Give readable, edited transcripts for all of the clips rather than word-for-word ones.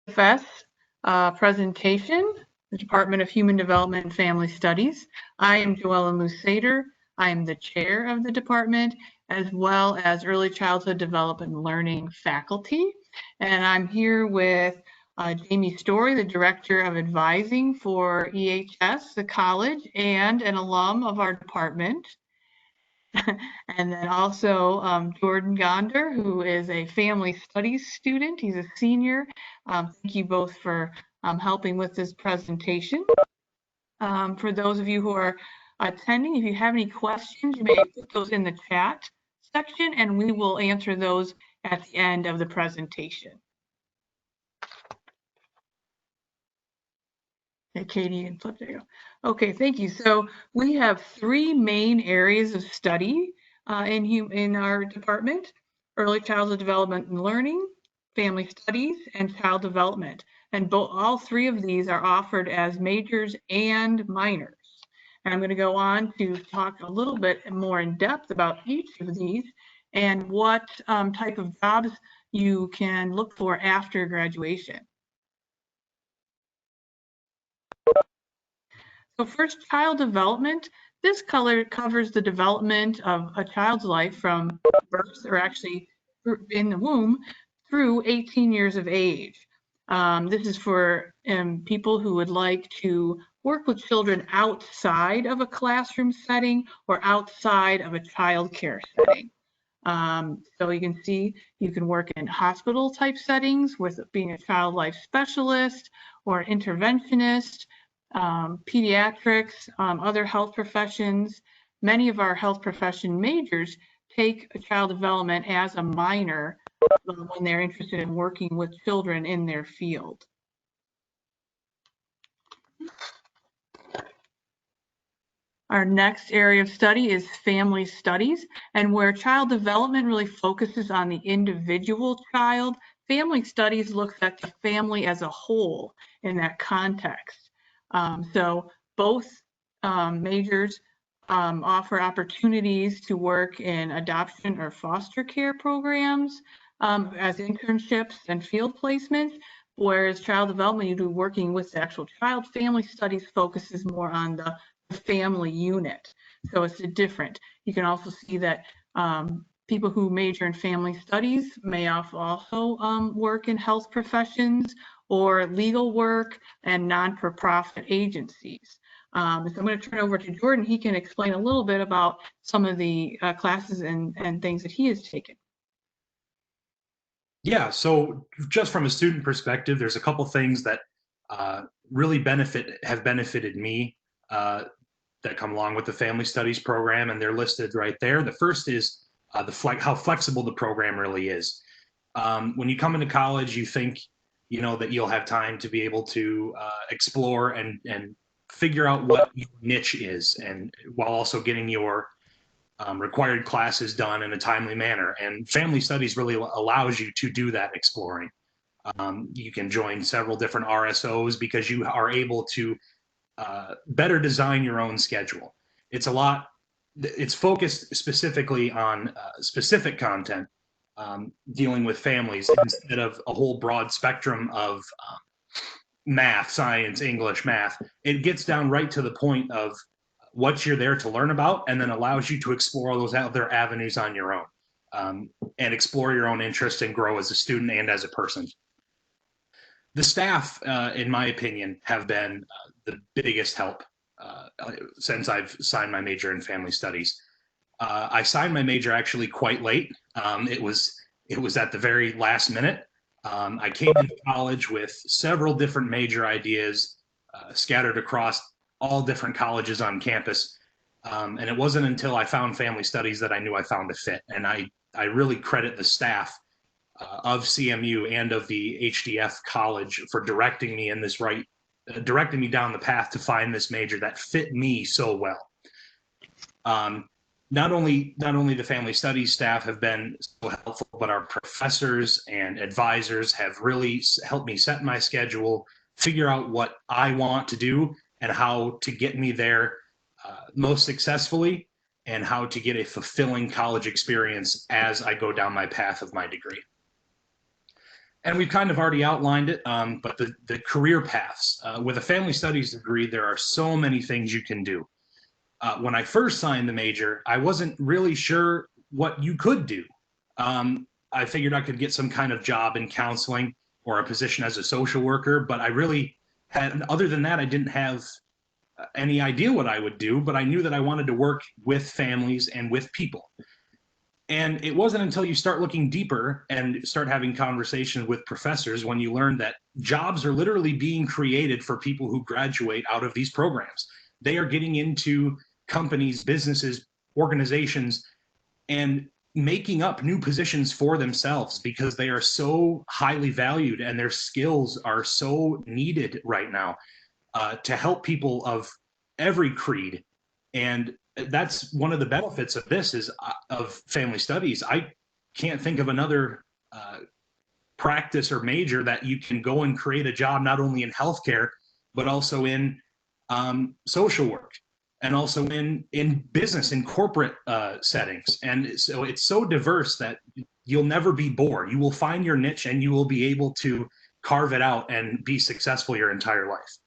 DFS presentation, the Department of Human Development and Family Studies. I am Joella Musader. I am the chair of the department, as well as Early Childhood Development and Learning faculty. And I'm here with Jamie Story, the Director of Advising for EHS, the college, and an alum of our department. And then also Jordan Gonder, who is a family studies student. He's a senior. Thank you both for helping with this presentation. For those of you who are attending, if you have any questions, you may put those in the chat section and we will answer those at the end of the presentation. Okay, Katie and Flip, there you go. Okay, thank you. So we have three main areas of study in our department: early childhood development and learning, family studies, and child development. And all three of these are offered as majors and minors. And I'm going to go on to talk a little bit more in depth about each of these and what type of jobs you can look for after graduation. So first, child development. This color covers the development of a child's life from birth, or actually in the womb, through 18 years of age. This is for people who would like to work with children outside of a classroom setting or outside of a child care setting. So you can see you can work in hospital type settings with being a child life specialist or interventionist, pediatrics, other health professions. Many of our health profession majors take a child development as a minor when they're interested in working with children in their field. Our next area of study is family studies, and where child development really focuses on the individual child, family studies looks at the family as a whole in that context. So both majors offer opportunities to work in adoption or foster care programs as internships and field placements, whereas child development, you'll be working with the actual child. Family studies focuses more on the family unit. So it's different. You can also see that people who major in family studies may also work in health professions or legal work and non-for-profit agencies. So I'm going to turn over to Jordan. He can explain a little bit about some of the classes and things that he has taken. Yeah, so just from a student perspective, there's a couple things that really have benefited me that come along with the family studies program, and they're listed right there. The first is how flexible the program really is. When you come into college, you think that you'll have time to be able to explore and figure out what your niche is, and while also getting your required classes done in a timely manner. And family studies really allows you to do that exploring. You can join several different RSOs because you are able to better design your own schedule. It's focused specifically on specific content dealing with families instead of a whole broad spectrum of math, science, English, math. It gets down right to the point of what you're there to learn about, and then allows you to explore those other avenues on your own and explore your own interests and grow as a student and as a person. The staff, in my opinion, have been the biggest help since I've signed my major in family studies. I signed my major actually quite late. It was at the very last minute. I came into college with several different major ideas scattered across all different colleges on campus. And it wasn't until I found family studies that I knew I found a fit. And I really credit the staff of CMU and of the HDF college for directing me directing me down the path to find this major that fit me so well. Not only the family studies staff have been so helpful, but our professors and advisors have really helped me set my schedule, figure out what I want to do and how to get me there most successfully, and how to get a fulfilling college experience as I go down my path of my degree. And we've kind of already outlined it, but the career paths. With a family studies degree, there are so many things you can do. When I first signed the major, I wasn't really sure what you could do. I figured I could get some kind of job in counseling or a position as a social worker, but I really had, other than that, I didn't have any idea what I would do, but I knew that I wanted to work with families and with people. And it wasn't until you start looking deeper and start having conversations with professors when you learn that jobs are literally being created for people who graduate out of these programs. They are getting into companies, businesses, organizations, and making up new positions for themselves because they are so highly valued and their skills are so needed right now to help people of every creed. And that's one of the benefits of this is of family studies. I can't think of another practice or major that you can go and create a job not only in healthcare but also in social work and also in business, in corporate settings. And so it's so diverse that you'll never be bored. You will find your niche and you will be able to carve it out and be successful your entire life.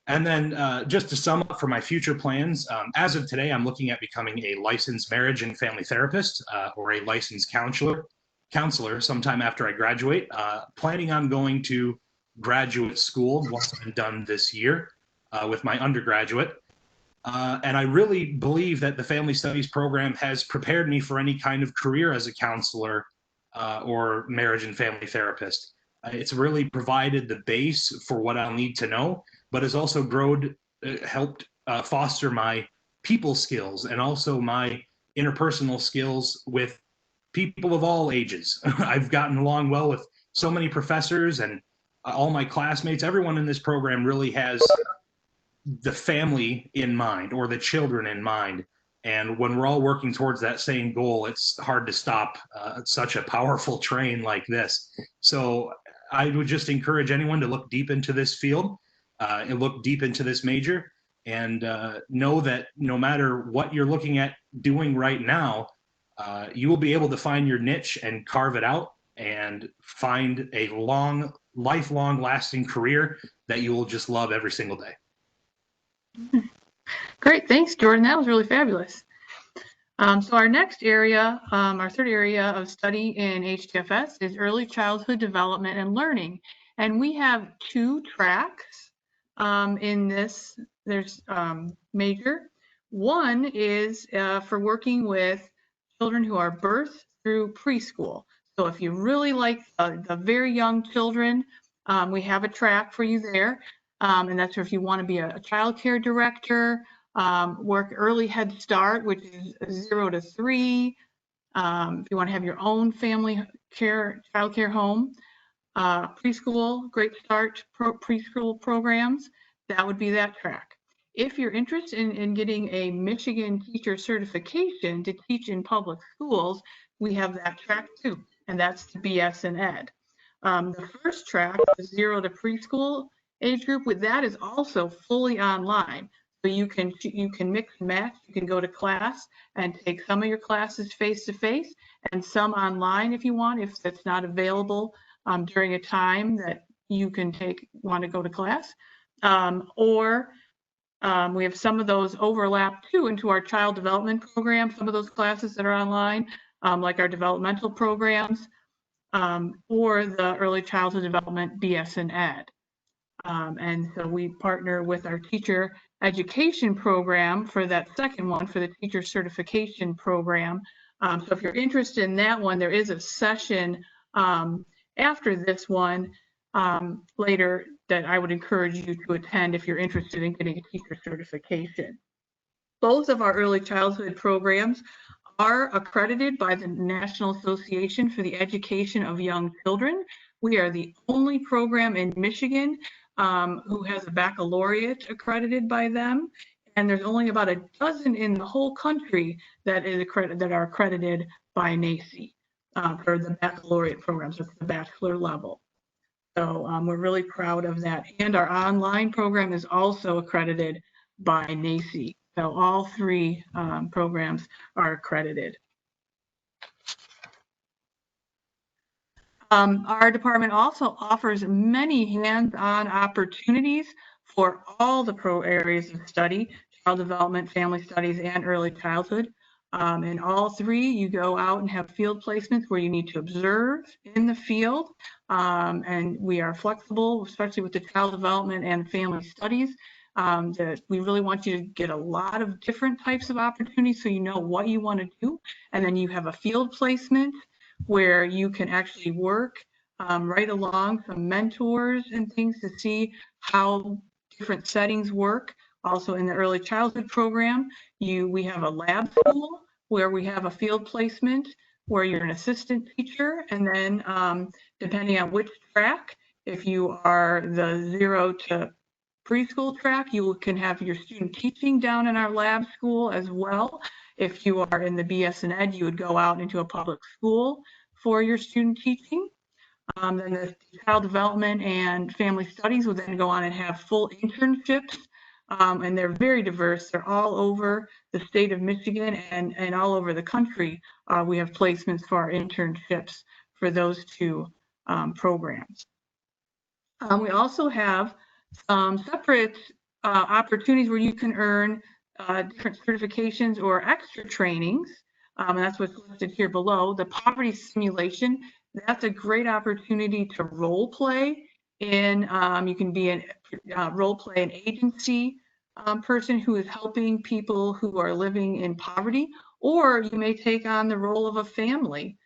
And then just to sum up for my future plans, as of today, I'm looking at becoming a licensed marriage and family therapist or a licensed counselor sometime after I graduate. Planning on going to graduate school once I'm done this year with my undergraduate. And I really believe that the family studies program has prepared me for any kind of career as a counselor or marriage and family therapist. It's really provided the base for what I'll need to know, but has also helped foster my people skills and also my interpersonal skills with people of all ages. I've gotten along well with so many professors and all my classmates. Everyone in this program really has the family in mind or the children in mind. And when we're all working towards that same goal, it's hard to stop such a powerful train like this. So I would just encourage anyone to look deep into this field and look deep into this major and know that no matter what you're looking at doing right now, you will be able to find your niche and carve it out and find a lifelong lasting career that you will just love every single day. Great, thanks, Jordan. That was really fabulous. So our next area, our third area of study in HTFS is early childhood development and learning. And we have 2 tracks in this. There's major. One is for working with children who are birth through preschool. So if you really like the very young children, we have a track for you there. And that's if you want to be a child care director, work early Head Start, which is 0 to 3. If you want to have your own family care, child care home, preschool, Great Start preschool programs, that would be that track. If you're interested in getting a Michigan teacher certification to teach in public schools, we have that track too, and that's the BS in Ed. The first track, the 0 to preschool age group, with that is also fully online. So you can mix and match. You can go to class and take some of your classes face-to-face and some online if you want, if that's not available during a time that you want to go to class. We have some of those overlap too into our child development program, some of those classes that are online, like our developmental programs, or the early childhood development BS in Ed. And so we partner with our teacher education program for that second one, for the teacher certification program. So if you're interested in that one, there is a session after this one later that I would encourage you to attend if you're interested in getting a teacher certification. Both of our early childhood programs are accredited by the National Association for the Education of Young Children. We are the only program in Michigan who has a baccalaureate accredited by them. And there's only about a dozen in the whole country that are accredited by NAEYC for the baccalaureate programs, so the bachelor level. So we're really proud of that. And our online program is also accredited by NAEYC. So all 3 programs are accredited. Our department also offers many hands-on opportunities for all the areas of study: child development, family studies, and early childhood. In all three, you go out and have field placements where you need to observe in the field. And we are flexible, especially with the child development and family studies. That we really want you to get a lot of different types of opportunities so you know what you want to do. And then you have a field placement where you can actually work right along some mentors and things to see how different settings work. Also in the early childhood program, we have a lab school where we have a field placement where you're an assistant teacher, and then depending on which track, if you are the 0 to preschool track, you can have your student teaching down in our lab school as well. If you are in the BS and Ed, you would go out into a public school for your student teaching. Then the child development and family studies will then go on and have full internships. And they're very diverse. They're all over the state of Michigan and all over the country. We have placements for our internships for those two programs. We also have separate opportunities where you can earn different certifications or extra trainings. And that's what's listed here below. The poverty simulation, that's a great opportunity to role play in, you can be a role play an agency person who is helping people who are living in poverty, or you may take on the role of a family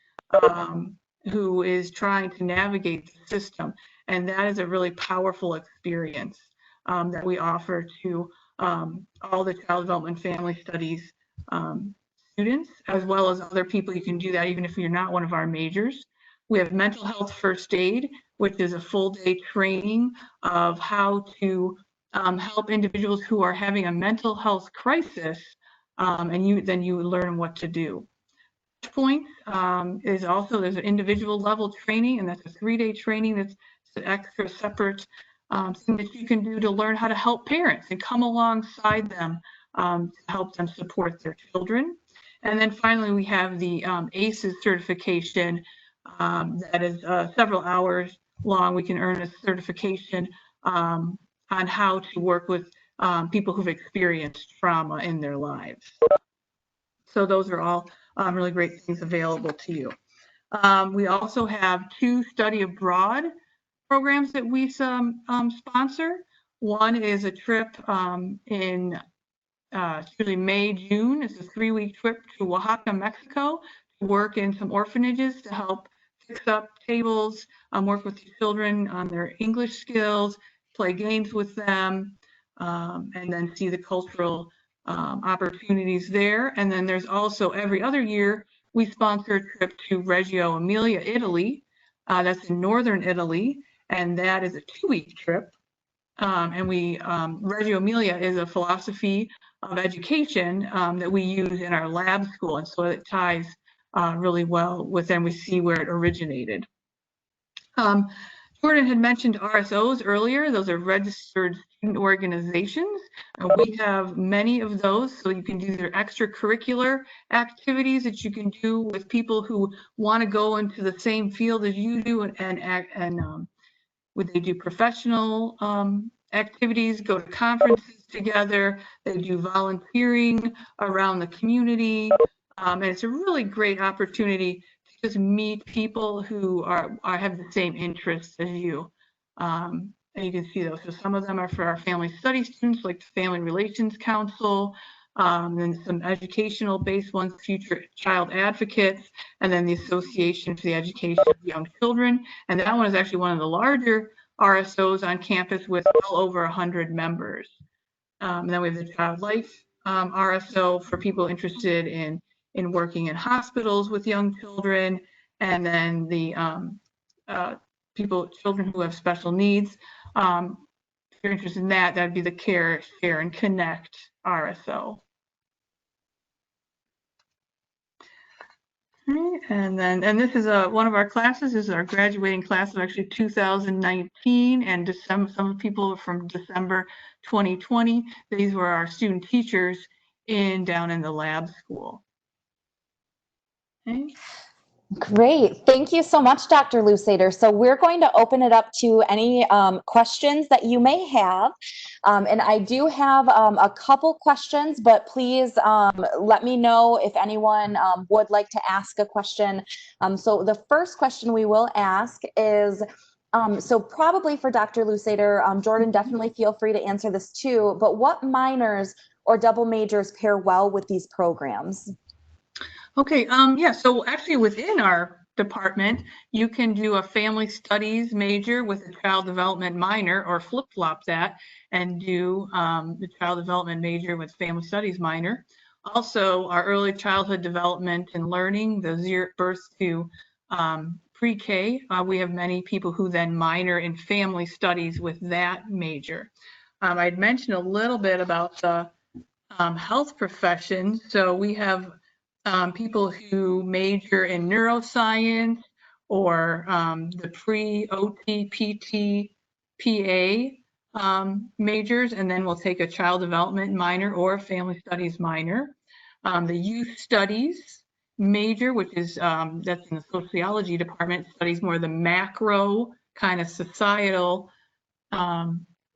who is trying to navigate the system. And that is a really powerful experience that we offer to all the child development family studies students, as well as other people. You can do that even if you're not one of our majors. We have mental health first aid, which is a full day training of how to help individuals who are having a mental health crisis, and then you learn what to do. Point is also, there's an individual level training, and that's a 3-day training that's an extra separate thing that you can do to learn how to help parents and come alongside them to help them support their children. And then finally, we have the ACEs certification that is several hours long. We can earn a certification on how to work with people who've experienced trauma in their lives. So those are all really great things available to you. We also have 2 study abroad programs that we sponsor. One is a trip in usually May, June. It's a 3-week trip to Oaxaca, Mexico, to work in some orphanages to help fix up tables, work with the children on their English skills, play games with them, and then see the cultural opportunities there. And then there's also every other year, we sponsor a trip to Reggio Emilia, Italy. That's in northern Italy, and that is a 2-week trip. And Reggio Emilia is a philosophy of education that we use in our lab school, and so it ties really well with them. We see where it originated. Jordan had mentioned RSOs earlier. Those are registered student organizations. We have many of those, so you can do their extracurricular activities that you can do with people who want to go into the same field as you do, and would they do professional activities, go to conferences together, they do volunteering around the community, and it's a really great opportunity to just meet people who have the same interests as you. And you can see those. So some of them are for our family studies students, like the Family Relations Council, and some educational based ones, Future Child Advocates, and then the Association for the Education of Young Children. And that one is actually one of the larger RSOs on campus with well over 100 members. And then we have the Child Life RSO for people interested in working in hospitals with young children, and then the children who have special needs. If you're interested in that, that'd be the Care, Share, and Connect RSO. And this is one of our classes. This is our graduating class of actually 2019, and some people are from December 2020. These were our student teachers down in the lab school. Okay. Great. Thank you so much, Dr. Lusader. So we're going to open it up to any questions that you may have. And I do have a couple questions, but please let me know if anyone would like to ask a question. So the first question we will ask is, so probably for Dr. Lusader, Jordan, definitely feel free to answer this too, but what minors or double majors pair well with these programs? Okay, yeah, so actually within our department, you can do a family studies major with a child development minor, or flip-flop that and do the child development major with family studies minor. Also, our early childhood development and learning, the zero birth to pre-K, we have many people who then minor in family studies with that major. I'd mentioned a little bit about the health professions. So we have people who major in neuroscience or the pre-OT, PT, PA majors, and then we'll take a child development minor or a family studies minor. The youth studies major, which is that's in the sociology department, studies more the macro kind of societal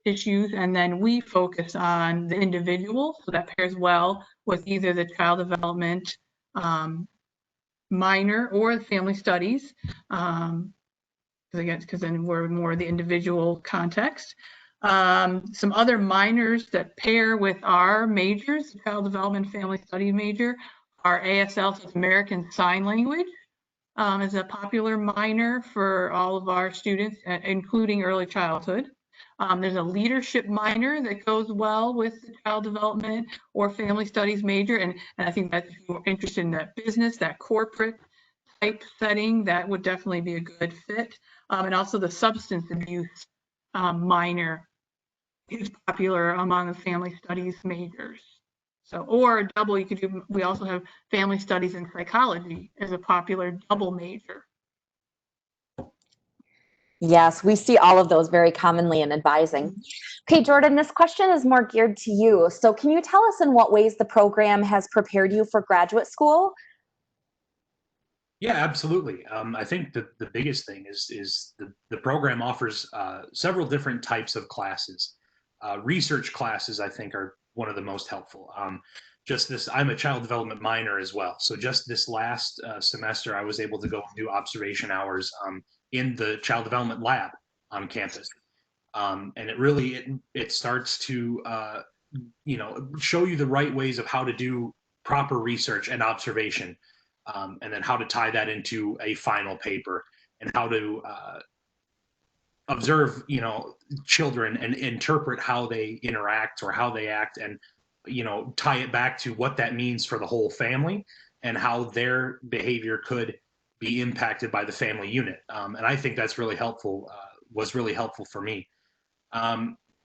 issues, and then we focus on the individual, so that pairs well with either the child development minor or the family studies, because then we're more the individual context. Some other minors that pair with our majors, child development family study major, are ASL, so American Sign Language, is a popular minor for all of our students, including early childhood. There's a leadership minor that goes well with the child development or family studies major. And I think that if you're interested in that business, that corporate type setting, that would definitely be a good fit. And also the substance abuse minor is popular among the family studies majors. So, or double, you could do, we also have family studies and psychology as a popular double major. Yes, we see all of those very commonly in advising. Okay, Jordan, this question is more geared to you. So can you tell us in what ways the program has prepared you for graduate school? Yeah, absolutely. I think that the biggest thing is the program offers several different types of classes. Research classes, I think, are one of the most helpful. I'm a child development minor as well. So just this last semester, I was able to go and do observation hours in the child development lab on campus. And it really, it starts to, show you the right ways of how to do proper research and observation. And then how to tie that into a final paper, and how to observe, children and interpret how they interact or how they act, and tie it back to what that means for the whole family and how their behavior could be impacted by the family unit. And I think that's really helpful. Was really helpful for me.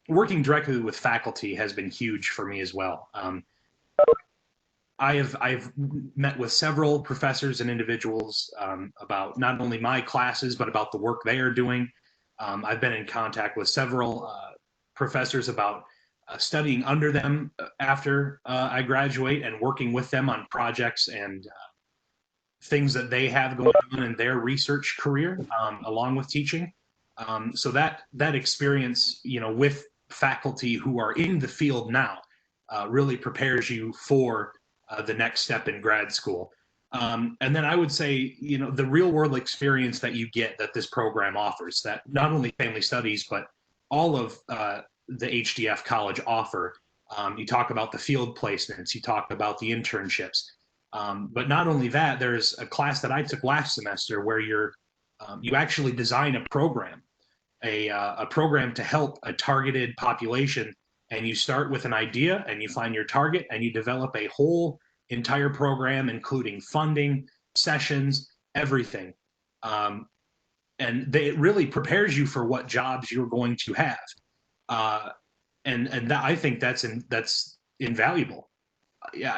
Working directly with faculty has been huge for me as well. I've met with several professors and individuals about not only my classes, but about the work they are doing. I've been in contact with several professors about studying under them after I graduate, and working with them on projects and things that they have going on in their research career, along with teaching. So that experience, with faculty who are in the field now, really prepares you for the next step in grad school. And then I would say, the real world experience that you get, that this program offers, that not only family studies, but all of the HDF college offer. You talk about the field placements, you talk about the internships. But not only that, there's a class that I took last semester where you actually design a program, a program to help a targeted population. And you start with an idea, and you find your target, and you develop a whole entire program, including funding, sessions, everything. And it really prepares you for what jobs you're going to have. And that, I think that's invaluable. Yeah,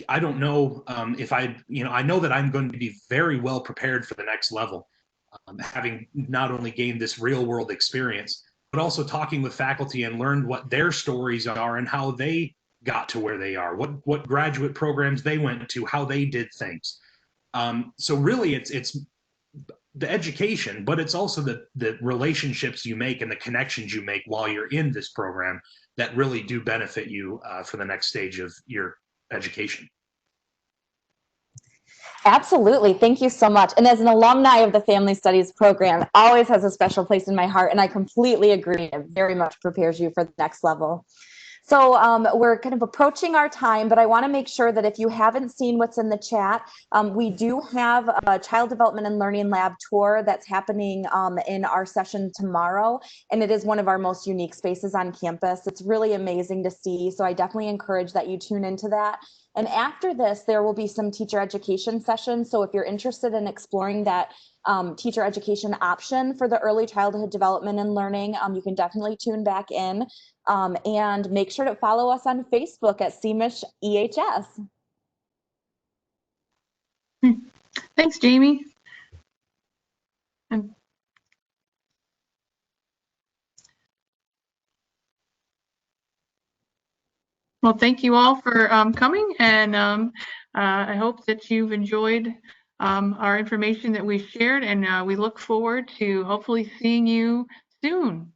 I don't know if I know that I'm going to be very well prepared for the next level, having not only gained this real world experience, but also talking with faculty and learned what their stories are and how they got to where they are, what graduate programs they went to, how they did things. So really, it's the education, but it's also the relationships you make and the connections you make while you're in this program that really do benefit you for the next stage of your education. Absolutely. Thank you so much. And as an alumni of the Family Studies program, it always has a special place in my heart. And I completely agree. It very much prepares you for the next level. So we're kind of approaching our time, but I want to make sure that if you haven't seen what's in the chat, we do have a Child Development and Learning Lab tour that's happening in our session tomorrow. And it is one of our most unique spaces on campus. It's really amazing to see. So I definitely encourage that you tune into that. And after this, there will be some teacher education sessions. So if you're interested in exploring that teacher education option for the early childhood development and learning, you can definitely tune back in. And make sure to follow us on Facebook at CMISH EHS. Thanks, Jamie. Well, thank you all for coming, and I hope that you've enjoyed our information that we shared, and we look forward to hopefully seeing you soon.